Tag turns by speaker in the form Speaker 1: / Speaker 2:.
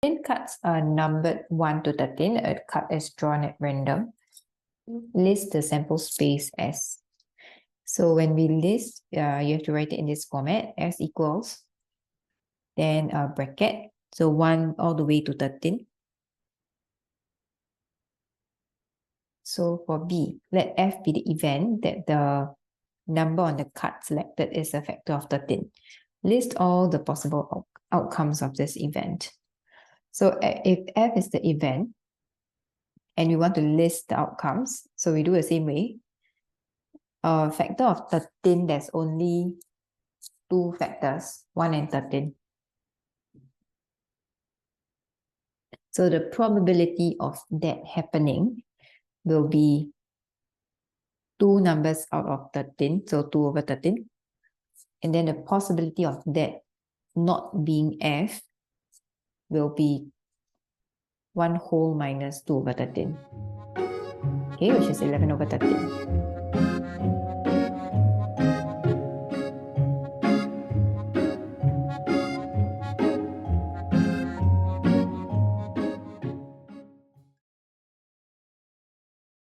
Speaker 1: 13 cards are numbered 1 to 13. A card is drawn at random. List the sample space as. So when we list, you have to write it in this format, as equals, then a bracket, so 1 all the way to 13. So for B, let F be the event that the number on the card selected is a factor of 13. List all the possible outcomes of this event. So if F is the event, and we want to list the outcomes, so we do the same way. A factor of 13, there's only two factors, 1 and 13. So the probability of that happening will be 2 numbers out of 13, so 2 over 13. And then the possibility of that not being F will be 1 whole minus 2 over 13. Okay, which is 11 over 13.